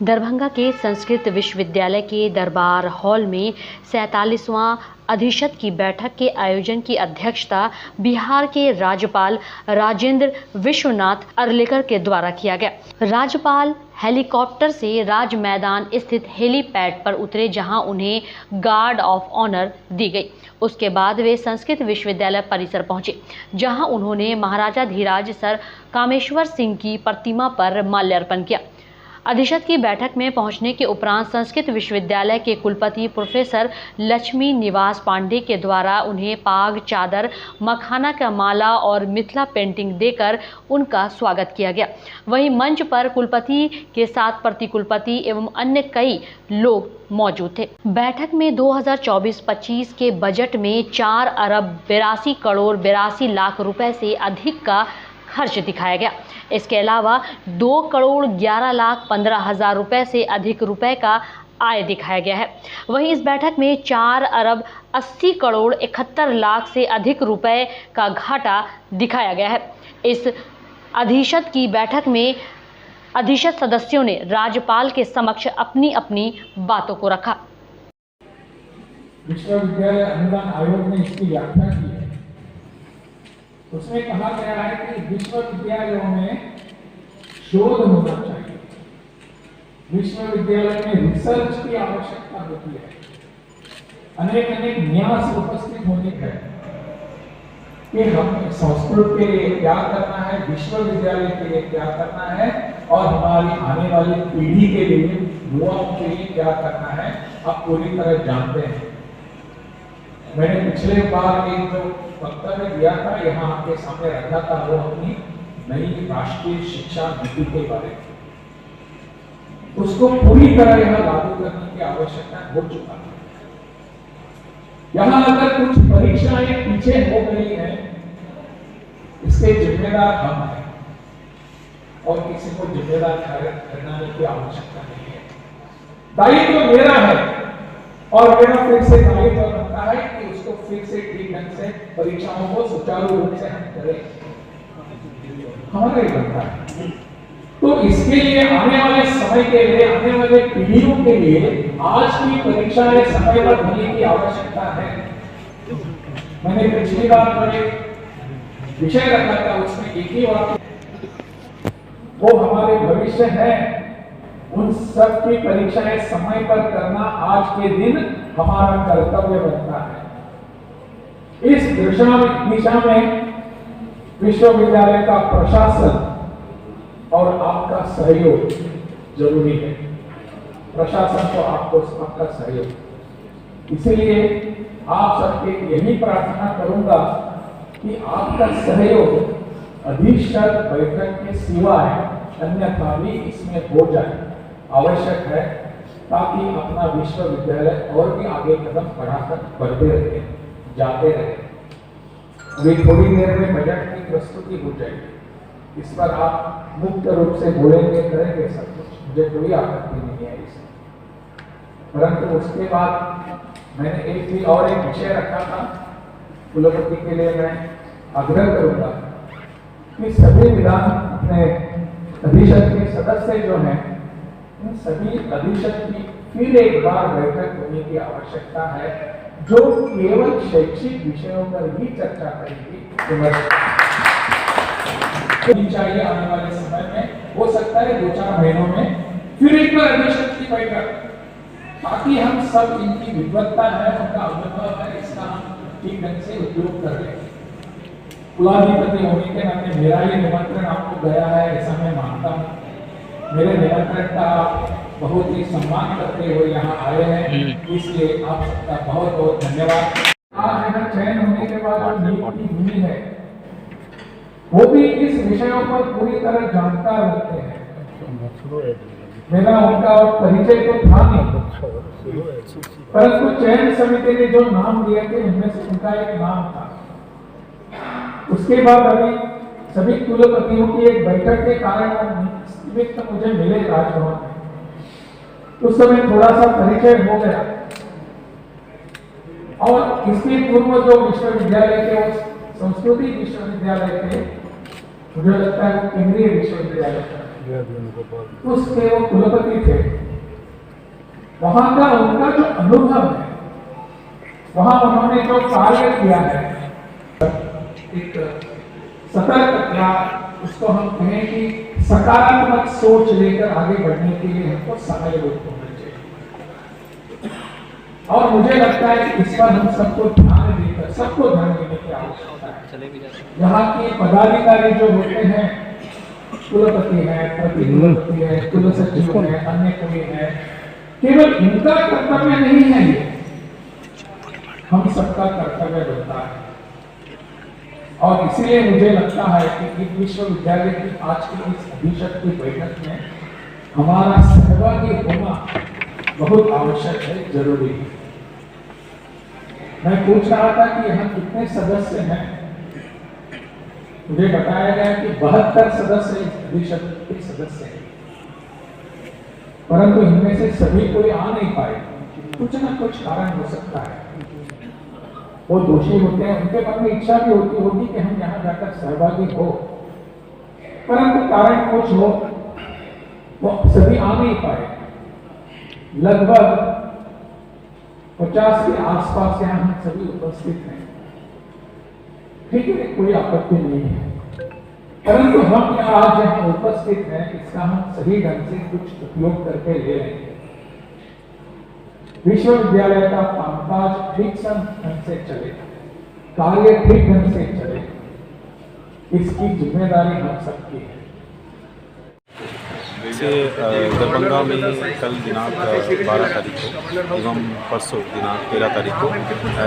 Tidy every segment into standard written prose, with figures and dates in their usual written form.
दरभंगा के संस्कृत विश्वविद्यालय के दरबार हॉल में 47वां अधिशत की बैठक के आयोजन की अध्यक्षता बिहार के राज्यपाल राजेंद्र विश्वनाथ अर्लेकर के द्वारा किया गया। राज्यपाल हेलीकॉप्टर से राज मैदान स्थित हेलीपैड पर उतरे, जहां उन्हें गार्ड ऑफ ऑनर दी गई। उसके बाद वे संस्कृत विश्वविद्यालय परिसर पहुंचे, जहां उन्होंने महाराजा धीराज सर कामेश्वर सिंह की प्रतिमा पर माल्यार्पण किया। अधिशत की बैठक में पहुंचने के उपरांत संस्कृत विश्वविद्यालय के कुलपति प्रोफेसर लक्ष्मी निवास पांडे के द्वारा उन्हें पाग, चादर, मखाना का माला और मिथिला पेंटिंग देकर उनका स्वागत किया गया। वहीं मंच पर कुलपति के साथ प्रतिकुलपति एवं अन्य कई लोग मौजूद थे। बैठक में 2024-25 के बजट में 4 अरब 82 करोड़ 82 लाख रुपए से अधिक का खर्च दिखाया गया। इसके अलावा 2 करोड़ 11 लाख 15 हजार रुपए से अधिक रुपए का आय दिखाया गया है। वहीं इस बैठक में 4 अरब 80 करोड़ 71 लाख से अधिक रुपए का घाटा दिखाया गया है। इस अधिशत की बैठक में अधिशत सदस्यों ने राज्यपाल के समक्ष अपनी अपनी बातों को रखा। विश्वविद्यालय अनुदान आयोग ने इसकी व्याख्या की है। उसमें कहा गया है कि विश्वविद्यालयों में शोध होना चाहिए, विश्वविद्यालय में रिसर्च की आवश्यकता होती है, अनेक न्यास उपस्थित होने का कि हम संस्कृत के लिए क्या करना है, विश्वविद्यालय के लिए क्या करना है और हमारी आने वाली पीढ़ी के लिए, युवाओं के लिए क्या करना है, आप पूरी तरह जानते हैं। मैंने पिछले बार एक जो वक्तव्य दिया था, यहाँ आपके सामने रखा था, वो अपनी नई राष्ट्रीय शिक्षा नीति के बारे में। उसको पूरी तरह यहाँ लागू करने की आवश्यकता हो चुका है। यहाँ अगर कुछ परीक्षाएं पीछे हो गई हैं, इसके जिम्मेदार हम हैं और किसी को जिम्मेदार ठहराने की आवश्यकता नहीं है। दायित्व मेरा है और मेरा फिर से दायित्व बनता है कि उसको फिर से ठीक ढंग से परीक्षाओं को सुचारू रूप से हम करें, हमारा ही बनता है। तो इसके लिए आने वाले समय के लिए, आने वाले पीढ़ियों के लिए आज की परीक्षाएं समय पर होने की आवश्यकता है। मैंने पिछली बार पर एक विषय रखा था, उसमें एक ही बात, वो हमारे भविष्य है, उन सब की परीक्षाएं समय पर करना आज के दिन हमारा कर्तव्य बनता है। इस दिशा में विश्वविद्यालय का प्रशासन और आपका सहयोग जरूरी है। प्रशासन को आपका सहयोग, इसीलिए आप सबके यही प्रार्थना करूंगा कि आपका सहयोग अधिशत बैठक के सिवाय अन्यथा भी इसमें हो जाए, आवश्यक है, ताकि अपना विश्वविद्यालय और भी आगे कदम बढ़ाकर बढ़ते रहे, जाते रहे। अभी थोड़ी देर में बजट की प्रस्तुति हो जाएगी, इस पर आप मुक्त रूप से बोलेंगे, करेंगे सब कुछ, मुझे कोई आपत्ति नहीं है इसमें। परंतु उसके बाद मैंने एक विषय रखा था, कुलपति के लिए मैं आग्रह करूंगा कि सभी विधान अपने अधिशत के सदस्य जो हैं, इन सभी अधिशत की फिर एक बार बैठक होने की आवश्यकता है, जो केवल शैक्षिक विषयों पर ही चर्चा करेगी। चाहिए आने वाले समय में, हो सकता है 2-4 महीनों में फिर एक बार अधिशत की बैठक, ताकि हम सब इनकी विद्वत्ता है, उनका अनुभव है, इसका हम ठीक ढंग से उपयोग कर लें। कुलाधिपति होने के नाते मेरा ही निमंत्रण आपको गया है, ऐसा मैं मानता हूँ। मेरे निमंत्रण का बहुत ही सम्मान करते हुए यहाँ आए हैं, इसलिए आप सबका बहुत बहुत धन्यवाद। आज यहाँ चयन होने के बाद जो नियुक्ति हुई है, वो भी इस विषयों पर पूरी तरह जानकार होते हैं। मेरा उनका परिचय तो था नहीं, परंतु चयन समिति ने जो नाम दिए थे उनमें से उनका एक नाम था। उसके बाद अभी सभी कुलपतियों की एक बैठक के कारण मुझे मिले राजभवन में, उस समय थोड़ा सा परिचय हो गया। और इसके पूर्व जो विश्वविद्यालय के, वो संस्कृति विश्वविद्यालय थे, मुझे लगता है वो केंद्रीय विश्वविद्यालय था। उसके वो कुलपति थे। वहां का उनका जो अनुभव है, वहां उन्होंने जो कार्य किया है, एक सतर्कता, उसको हम कहें कि सकारात्मक सोच लेकर आगे बढ़ने के लिए हमको समय होना चाहिए। और मुझे लगता है कि इस पर हम सबको ध्यान देकर, सबको ध्यान देने की आवश्यकता है। यहाँ के पदाधिकारी जो होते हैं, कुलपति है, प्रतिकुलपति है, कुलसचिव है, अन्य कोई है, केवल इनका कर्तव्य नहीं है, ये हम सबका कर्तव्य बनता है। और इसलिए मुझे लगता है कि एक विश्वविद्यालय की आज की इस अधीक्षक की बैठक में हमारा सहभागी होना बहुत आवश्यक है, जरूरी है। मैं पूछ रहा था कि यहाँ कितने सदस्य हैं। मुझे बताया गया कि 72 सदस्य इस अधीक्षक के सदस्य हैं, परंतु इनमें से सभी कोई आ नहीं पाए। कुछ ना कुछ कारण हो सकता है, वो दोषी होते हैं, उनके मन में इच्छा भी होती होगी कि हम यहाँ जाकर सहभागी हो, परंतु कारण कुछ हो, वो सभी आ नहीं पाए। लगभग 50 के आसपास यहाँ हम सभी उपस्थित हैं। ठीक है, कोई आपत्ति नहीं है, परंतु हम आज यहाँ उपस्थित हैं, इसका हम सही ढंग से कुछ उपयोग करके ले रहे हैं। विश्वविद्यालय का कामकाज ठीक ढंग से चले, कार्य ठीक ढंग से चले, इसकी जिम्मेदारी हम सबकी है। से दरभंगा में कल दिनांक 12 तारीख को एवं परसों दिनांक 13 तारीख को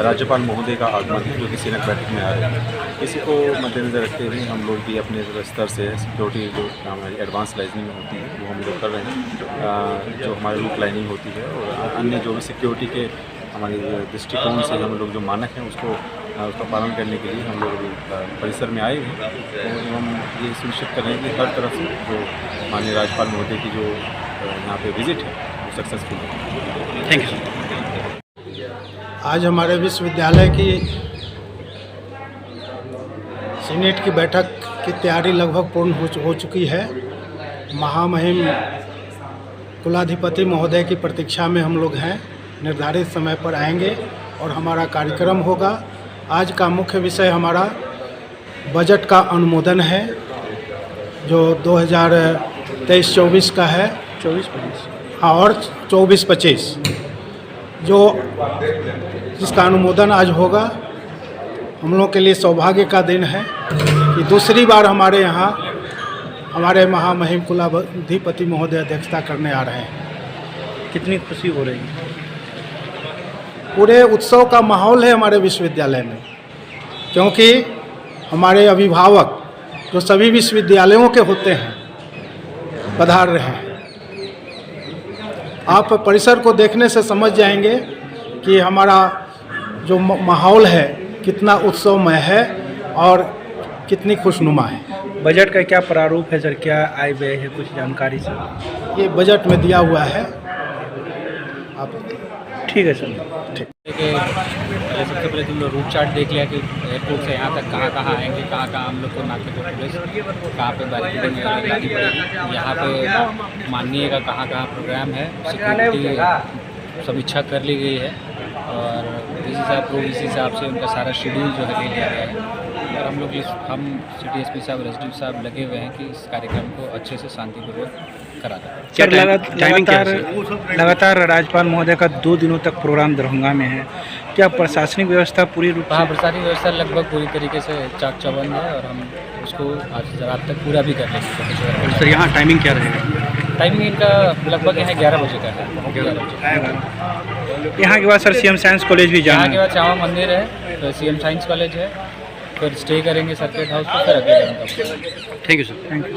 राज्यपाल महोदय का आगमन है, जो कि सीनेट बैठक में आ रहे हैं। इसी को मद्देनजर रखते हुए हम लोग भी अपने स्तर से सिक्योरिटी जो हमारी एडवांस लाइनिंग होती है वो हम लोग कर रहे हैं। जो हमारी रूट लाइनिंग होती है और अन्य जो भी सिक्योरिटी के हमारे दृष्टिकोण से हम लोग जो मानक हैं उसका पालन करने के लिए हम लोग अभी परिसर में आए हैं एवं ये सुनिश्चित कर रहे हैं कि हर तरफ से जो माननीय राज्यपाल महोदय की जो यहाँ पे विजिट है वो सक्सेसफुल है। Thank you. आज हमारे विश्वविद्यालय की सीनेट की बैठक की तैयारी लगभग पूर्ण हो चुकी है। महामहिम कुलाधिपति महोदय की प्रतीक्षा में हम लोग हैं। निर्धारित समय पर आएंगे और हमारा कार्यक्रम होगा। आज का मुख्य विषय हमारा बजट का अनुमोदन है, जो 2023-24 का है, 24-25 हाँ, और 24-25 जो जिसका अनुमोदन आज होगा। हम लोग के लिए सौभाग्य का दिन है कि दूसरी बार हमारे यहाँ हमारे महामहिम कुलाधिपति महोदय अध्यक्षता करने आ रहे हैं। कितनी खुशी हो रही है? पूरे उत्सव का माहौल है हमारे विश्वविद्यालय में, क्योंकि हमारे अभिभावक जो सभी विश्वविद्यालयों के होते हैं पधार रहे हैं। आप परिसर को देखने से समझ जाएंगे कि हमारा जो माहौल है कितना उत्सवमय है और कितनी खुशनुमा है। बजट का क्या प्रारूप है सर, क्या आय व्यय है, कुछ जानकारी सर? ये बजट में दिया हुआ है। आप ठीक है सर। ठीक। पहले सबसे पहले तुम लोग रूट चार्ट देख लिया कि एयरपोर्ट से यहाँ तक कहाँ आएंगे, कहाँ हम लोग को नाके पे पुलिस, कहाँ पे बैरिकेडिंग लगानी पड़ेगी, यहाँ पे माननीय का कहाँ प्रोग्राम है, सिक्योरिटी समीक्षा कर ली गई है और इस हिसाब से उनका सारा शेड्यूल जो है ले लिया गया है। और हम सिटी एसपी साहब, रेजिडेंट साहब लगे हुए हैं कि इस कार्यक्रम को अच्छे से शांतिपूर्वक करा दें। क्या लगातार राज्यपाल महोदय का 2 दिनों तक प्रोग्राम दरभंगा में है, क्या प्रशासनिक व्यवस्था पूरी रूप से? हाँ, प्रशासनिक व्यवस्था लगभग पूरी तरीके से चाक चौबंद है और हम उसको आज रात तक पूरा भी कर लेंगे। सर यहाँ टाइमिंग क्या रहेगा? टाइमिंग इनका लगभग यहाँ 11 बजे का है। 11 बजे यहाँ के बाद सर सीएम साइंस कॉलेज भी जाना है। यहाँ के बाद श्यामा मंदिर है, तो सीएम साइंस कॉलेज है, फिर स्टे करेंगे सर्किट हाउस पर, फिर अगले दिन। Thank you sir. Thank you.